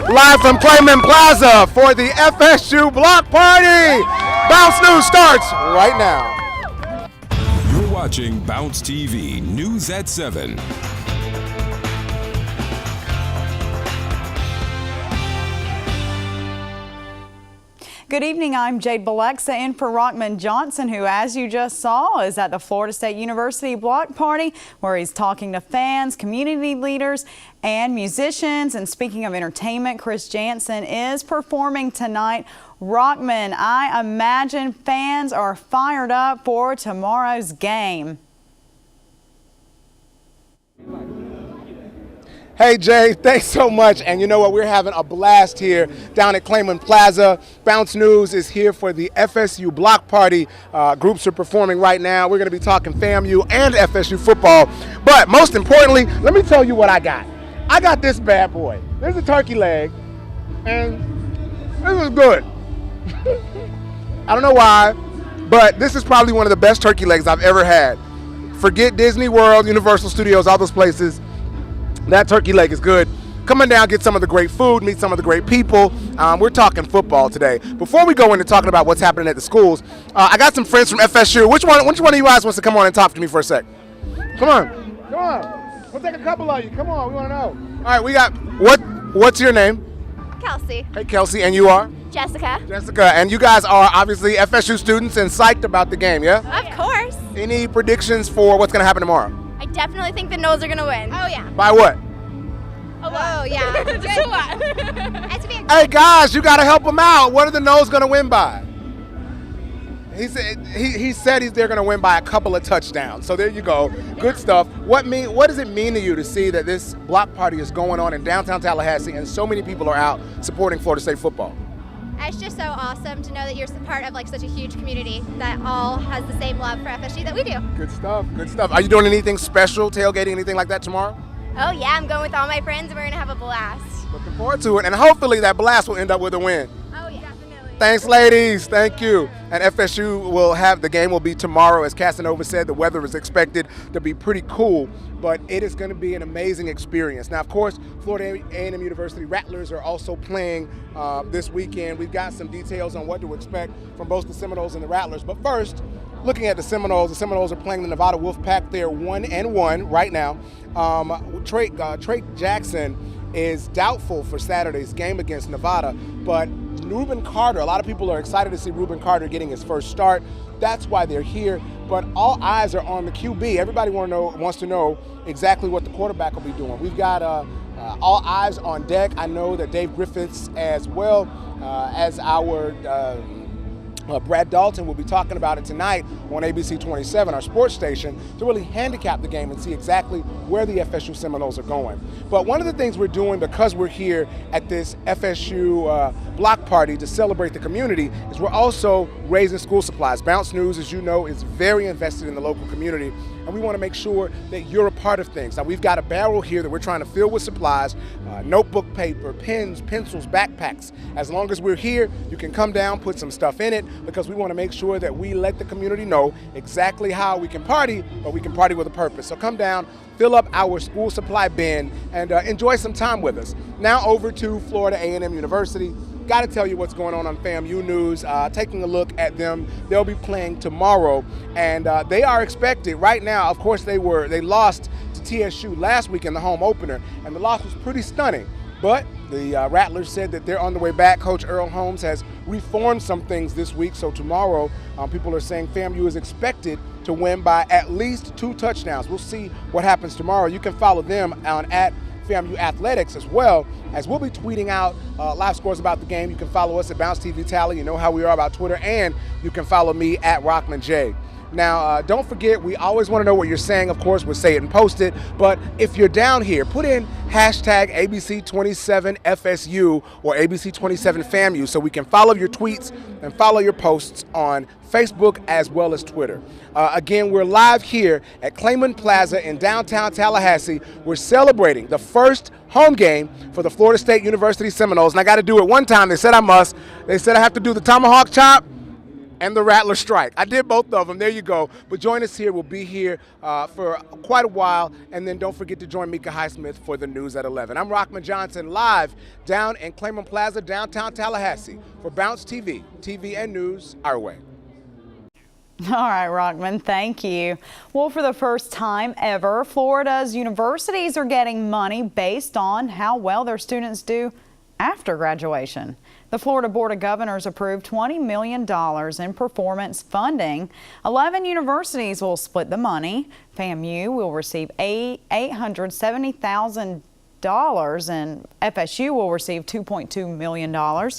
live from Clayman Plaza for the FSU block party. Bounce News starts right now. You're watching Bounce TV News at 7. Good evening, I'm Jade Balexa in for Rockman Johnson, who, as you just saw, is at the Florida State University block party where he's talking to fans, community leaders, and musicians. And speaking of entertainment, Chris Jansen is performing tonight. Rockman, I imagine fans are fired up for tomorrow's game. Hey Jay, thanks so much. And you know what? We're having a blast here down at Clayman Plaza. Bounce News is here for the FSU block party. Groups are performing right now. We're going to be talking FAMU and FSU football. But most importantly, let me tell you what I got. I got this bad boy. There's a turkey leg, and this is good. I don't know why, but this is probably one of the best turkey legs I've ever had. Forget Disney World, Universal Studios, all those places. That turkey leg is good. Come on down, get some of the great food, meet some of the great people. We're talking football today. Before we go into talking about what's happening at the schools, I got some friends from FSU. Which one of you guys wants to come on and talk to me for a sec? Come on. We'll take a couple of you. Come on, we want to know. All right, we got, what's your name? Kelsey. Hey, Kelsey, and you are? Jessica. Jessica, and you guys are obviously FSU students and psyched about the game, yeah? Of course. Any predictions for what's going to happen tomorrow? I definitely think the Noles are going to win. Oh, yeah. By what? Oh, yeah. Just a lot. Hey, guys, you got to help them out. What are the Noles going to win by? He said they're going to win by a couple of touchdowns. So there you go. Good stuff. What does it mean to you to see that this block party is going on in downtown Tallahassee and so many people are out supporting Florida State football? It's just so awesome to know that you're part of such a huge community that all has the same love for FSU that we do. Good stuff. Good stuff. Are you doing anything special, tailgating, anything like that tomorrow? Oh yeah, I'm going with all my friends and we're going to have a blast. Looking forward to it, and hopefully that blast will end up with a win. Oh yeah, definitely. Thanks, ladies. Thank you. And FSU will have, the game will be tomorrow. As Casanova said, the weather is expected to be pretty cool, but it is going to be an amazing experience. Now, of course, Florida A&M University Rattlers are also playing this weekend. We've got some details on what to expect from both the Seminoles and the Rattlers. But first, looking at the Seminoles are playing the Nevada Wolfpack. They're 1-1 right now. Trey Jackson is doubtful for Saturday's game against Nevada, but Ruben Carter, a lot of people are excited to see Ruben Carter getting his first start. That's why they're here, but all eyes are on the QB. Everybody wants to know exactly what the quarterback will be doing. We've got all eyes on deck. I know that Dave Griffiths, as well as our Brad Dalton, will be talking about it tonight on ABC 27, our sports station, to really handicap the game and see exactly where the FSU Seminoles are going. But one of the things we're doing, because we're here at this FSU block party to celebrate the community, is we're also raising school supplies. Bounce News, as you know, is very invested in the local community, and we want to make sure that you're a part of things. Now, we've got a barrel here that we're trying to fill with supplies, notebook paper, pens, pencils, backpacks. As long as we're here, you can come down, put some stuff in it, because we want to make sure that we let the community know exactly how we can party, but we can party with a purpose. So come down, fill up our school supply bin, and enjoy some time with us. Now over to Florida A&M University. Got to tell you what's going on FAMU News. Taking a look at them, they'll be playing tomorrow, and they are expected right now. Of course, they lost to TSU last week in the home opener, and the loss was pretty stunning. But the Rattlers said that they're on the way back. Coach Earl Holmes has reformed some things this week, so tomorrow people are saying FAMU is expected to win by at least 2 touchdowns. We'll see what happens tomorrow. You can follow them on at FAMU Athletics, as well as we'll be tweeting out live scores about the game. You can follow us at Bounce TV Tally. You know how we are about Twitter, and you can follow me at Rockman J. Now, don't forget, we always want to know what you're saying. Of course, we'll say it and post it. But if you're down here, put in hashtag ABC27FSU or ABC27FAMU so we can follow your tweets and follow your posts on Facebook as well as Twitter. Again, we're live here at Clayman Plaza in downtown Tallahassee. We're celebrating the first home game for the Florida State University Seminoles. And I got to do it one time. They said I must. They said I have to do the tomahawk chop. and the Rattler strike. I did both of them. There you go. But join us here. We'll be here for quite a while. And then don't forget to join Mika Highsmith for the news at 11. I'm Rockman Johnson, live down in Claymont Plaza, downtown Tallahassee for Bounce TV. TV and news our way. All right, Rockman, thank you. Well, for the first time ever, Florida's universities are getting money based on how well their students do after graduation. The Florida Board of Governors approved $20 million in performance funding. 11 universities will split the money. FAMU will receive $870,000 and FSU will receive $2.2 million.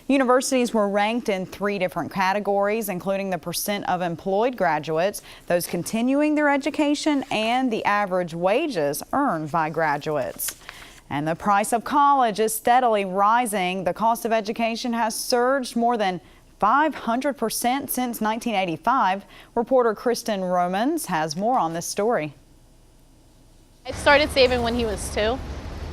Universities were ranked in 3 different categories, including the percent of employed graduates, those continuing their education, and the average wages earned by graduates. And the price of college is steadily rising. The cost of education has surged more than 500% since 1985. Reporter Kristen Romans has more on this story. I started saving when he was 2,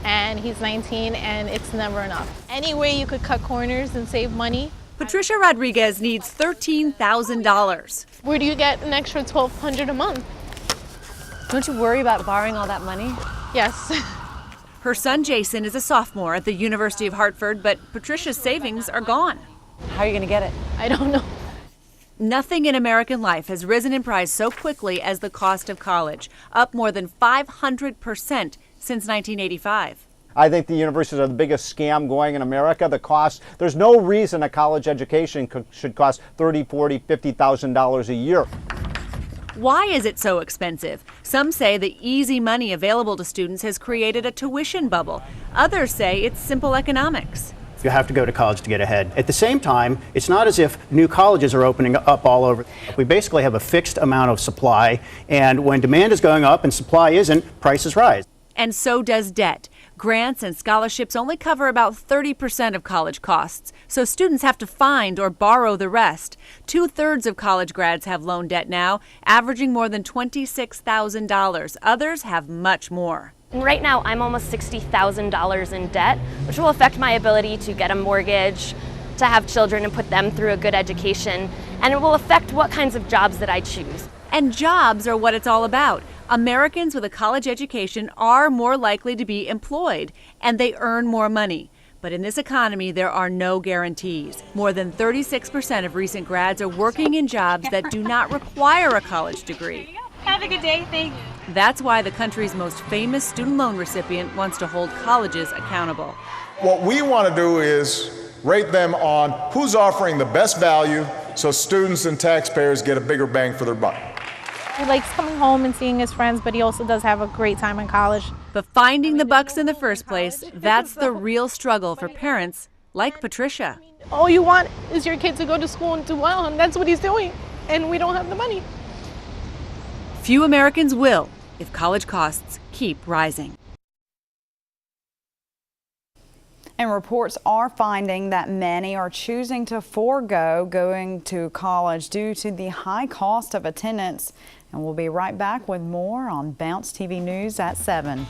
and he's 19, and it's never enough. Any way you could cut corners and save money. Patricia Rodriguez needs $13,000. Where do you get an extra $1,200 a month? Don't you worry about borrowing all that money? Yes. Her son Jason is a sophomore at the University of Hartford, but Patricia's savings are gone. How are you going to get it? I don't know. Nothing in American life has risen in price so quickly as the cost of college, up more than 500% since 1985. I think the universities are the biggest scam going in America. The cost, there's no reason a college education should cost $30,000, $40,000, $50,000 a year. Why is it so expensive? Some say the easy money available to students has created a tuition bubble. Others say it's simple economics. You have to go to college to get ahead. At the same time, it's not as if new colleges are opening up all over. We basically have a fixed amount of supply, and when demand is going up and supply isn't, prices rise. And so does debt. Grants and scholarships only cover about 30% of college costs, so students have to find or borrow the rest. 2/3 of college grads have loan debt now, averaging more than $26,000. Others have much more. And right now, I'm almost $60,000 in debt, which will affect my ability to get a mortgage, to have children and put them through a good education, and it will affect what kinds of jobs that I choose. And jobs are what it's all about. Americans with a college education are more likely to be employed, and they earn more money. But in this economy, there are no guarantees. More than 36% of recent grads are working in jobs that do not require a college degree. Have a good day. Thanks. That's why the country's most famous student loan recipient wants to hold colleges accountable. What we want to do is rate them on who's offering the best value so students and taxpayers get a bigger bang for their buck. He likes coming home and seeing his friends, but he also does have a great time in college. But finding the bucks in the first place, that's the real struggle for parents like Patricia. All you want is your kid to go to school and do well, and that's what he's doing, and we don't have the money. Few Americans will if college costs keep rising. And reports are finding that many are choosing to forego going to college due to the high cost of attendance. And we'll be right back with more on Bounce TV News at 7.